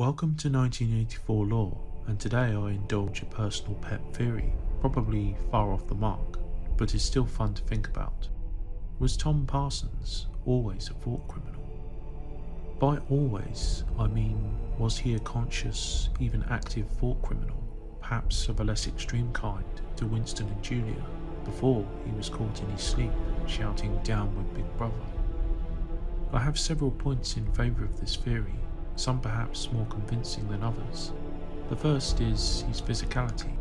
Welcome to 1984 Law, and today I indulge a personal pet theory, probably far off the mark, but is still fun to think about. Was Tom Parsons always a thought criminal? By always, I mean, was he a conscious, even active thought criminal, perhaps of a less extreme kind to Winston and Julia, before he was caught in his sleep shouting "Down with Big Brother"? I have several points in favour of this theory, some perhaps more convincing than others. The first is his physicality.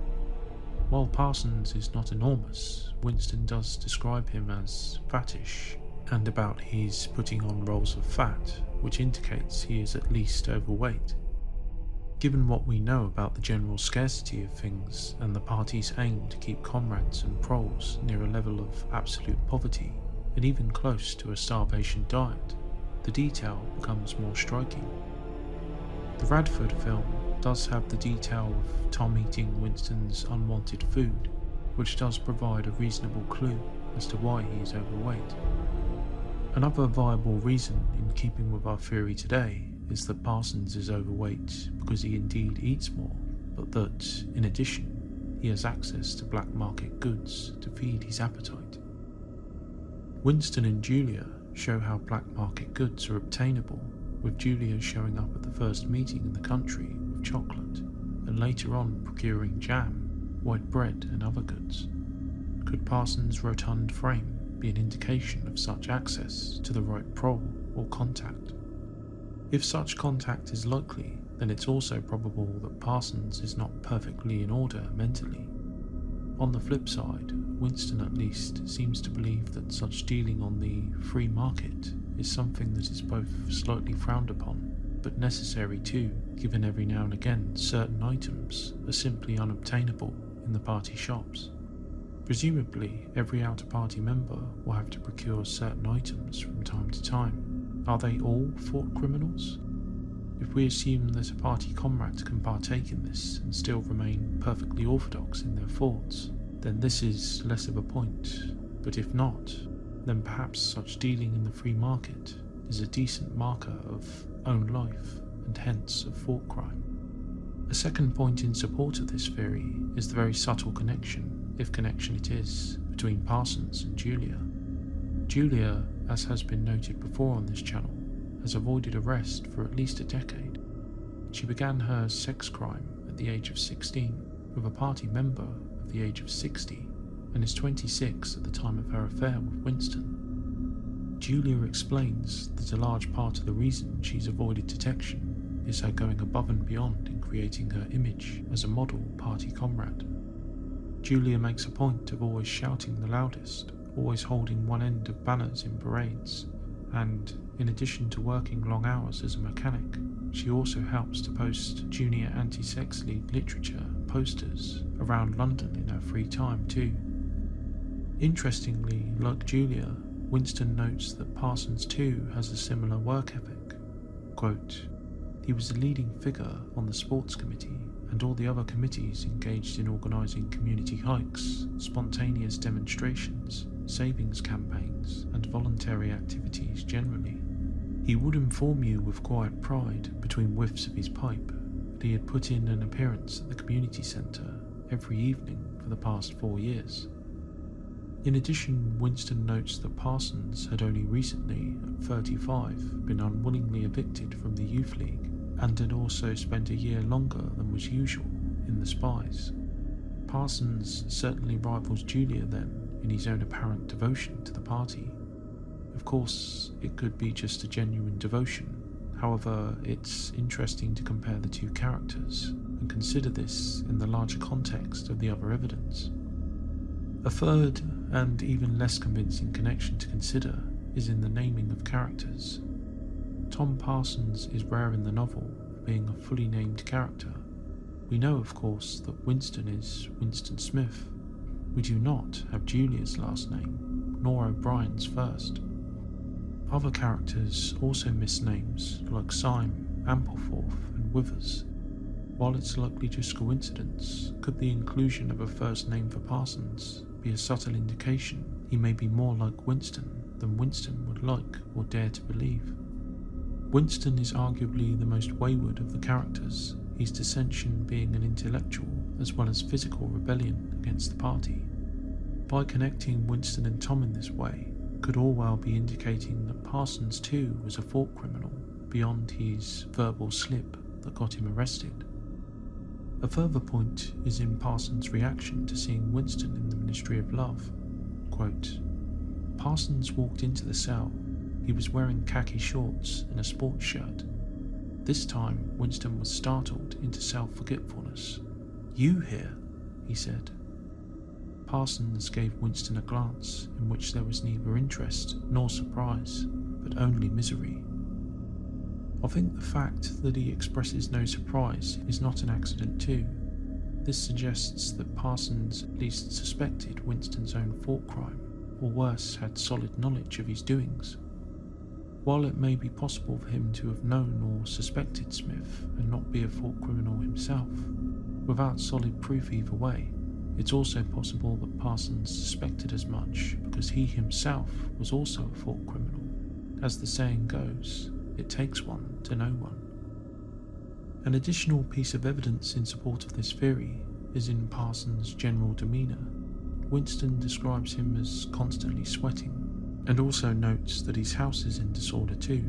While Parsons is not enormous, Winston does describe him as fattish, and about his putting on rolls of fat, which indicates he is at least overweight. Given what we know about the general scarcity of things and the party's aim to keep comrades and proles near a level of absolute poverty, and even close to a starvation diet, the detail becomes more striking. The Radford film does have the detail of Tom eating Winston's unwanted food, which does provide a reasonable clue as to why he is overweight. Another viable reason in keeping with our theory today is that Parsons is overweight because he indeed eats more, but that, in addition, he has access to black market goods to feed his appetite. Winston and Julia show how black market goods are obtainable, with Julia showing up at the first meeting in the country with chocolate, and later on procuring jam, white bread and other goods. Could Parsons' rotund frame be an indication of such access to the right prole or contact? If such contact is likely, then it's also probable that Parsons is not perfectly in order mentally. On the flip side, Winston at least seems to believe that such dealing on the free market is something that is both slightly frowned upon, but necessary too, given every now and again certain items are simply unobtainable in the party shops. Presumably, every outer-party member will have to procure certain items from time to time. Are they all thought criminals? If we assume that a party comrade can partake in this and still remain perfectly orthodox in their thoughts, then this is less of a point, but if not, then perhaps such dealing in the free market is a decent marker of own life and hence of thought crime. A second point in support of this theory is the very subtle connection, if connection it is, between Parsons and Julia. Julia, as has been noted before on this channel, has avoided arrest for at least a decade. She began her sex crime at the age of 16 with a party member of the age of 60 and is 26 at the time of her affair with Winston. Julia explains that a large part of the reason she's avoided detection is her going above and beyond in creating her image as a model party comrade. Julia makes a point of always shouting the loudest, always holding one end of banners in parades, and in addition to working long hours as a mechanic, she also helps to post junior anti-sex league literature posters around London in her free time too. Interestingly, like Julia, Winston notes that Parsons too has a similar work ethic. Quote, "He was a leading figure on the sports committee and all the other committees engaged in organising community hikes, spontaneous demonstrations, savings campaigns and voluntary activities generally. He would inform you with quiet pride between whiffs of his pipe that he had put in an appearance at the community centre every evening for the past 4 years." In addition, Winston notes that Parsons had only recently, at 35, been unwillingly evicted from the youth league and had also spent a year longer than was usual in the spies. Parsons certainly rivals Julia then in his own apparent devotion to the party. Of course, it could be just a genuine devotion. However, it's interesting to compare the two characters and consider this in the larger context of the other evidence. A third, and even less convincing connection to consider, is in the naming of characters. Tom Parsons is rare in the novel for being a fully named character. We know, of course, that Winston is Winston Smith. We do not have Julia's last name, nor O'Brien's first. Other characters also miss names like Syme, Ampleforth and Withers. While it's likely just coincidence, could the inclusion of a first name for Parsons be a subtle indication he may be more like Winston than Winston would like or dare to believe? Winston is arguably the most wayward of the characters, his dissension being an intellectual as well as physical rebellion against the party. By connecting Winston and Tom in this way, could all well be indicating that Parsons too was a thought criminal beyond his verbal slip that got him arrested. A further point is in Parsons' reaction to seeing Winston in the Ministry of Love. Quote, Parsons walked into the cell. He was wearing khaki shorts and a sports shirt. This time, Winston was startled into self-forgetfulness. "You here?" he said. Parsons gave Winston a glance in which there was neither interest nor surprise, but only misery. I think the fact that he expresses no surprise is not an accident too. This suggests that Parsons at least suspected Winston's own thought crime, or worse, had solid knowledge of his doings. While it may be possible for him to have known or suspected Smith and not be a thought criminal himself, without solid proof either way, it's also possible that Parsons suspected as much because he himself was also a thought criminal. As the saying goes, it takes one to know one. An additional piece of evidence in support of this theory is in Parsons' general demeanour. Winston describes him as constantly sweating, and also notes that his house is in disorder too.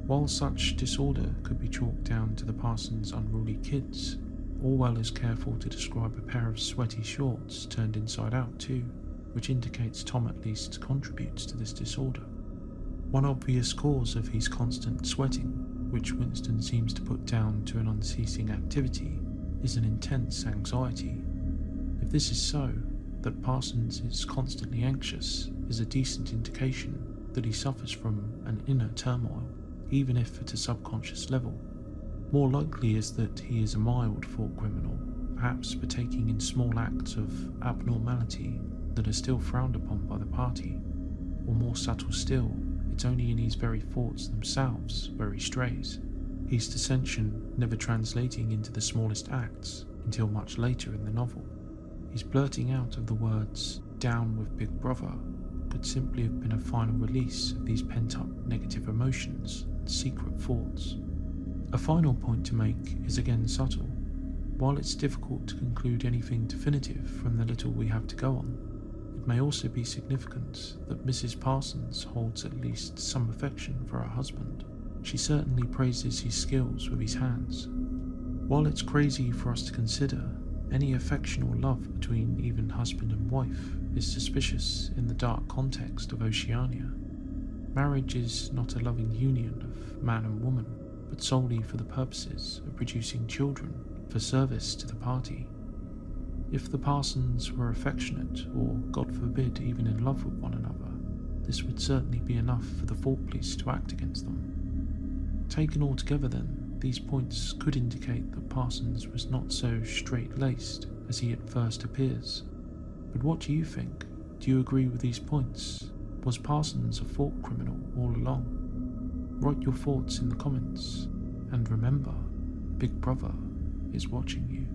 While such disorder could be chalked down to the Parsons' unruly kids, Orwell is careful to describe a pair of sweaty shorts turned inside out too, which indicates Tom at least contributes to this disorder. One obvious cause of his constant sweating, which Winston seems to put down to an unceasing activity, is an intense anxiety. If this is so, that Parsons is constantly anxious is a decent indication that he suffers from an inner turmoil, even if at a subconscious level. More likely is that he is a mild thought criminal, perhaps partaking in small acts of abnormality that are still frowned upon by the party, or more subtle still, it's only in his very thoughts themselves where he strays, his dissension never translating into the smallest acts until much later in the novel. His blurting out of the words, "down with Big Brother," could simply have been a final release of these pent-up negative emotions and secret thoughts. A final point to make is again subtle. While it's difficult to conclude anything definitive from the little we have to go on, it may also be significant that Mrs. Parsons holds at least some affection for her husband. She certainly praises his skills with his hands. While it's crazy for us to consider, any affection or love between even husband and wife is suspicious in the dark context of Oceania. Marriage is not a loving union of man and woman, but solely for the purposes of producing children for service to the party. If the Parsons were affectionate, or God forbid even in love with one another, this would certainly be enough for the thought police to act against them. Taken all together then, these points could indicate that Parsons was not so straight-laced as he at first appears. But what do you think? Do you agree with these points? Was Parsons a thought criminal all along? Write your thoughts in the comments, and remember, Big Brother is watching you.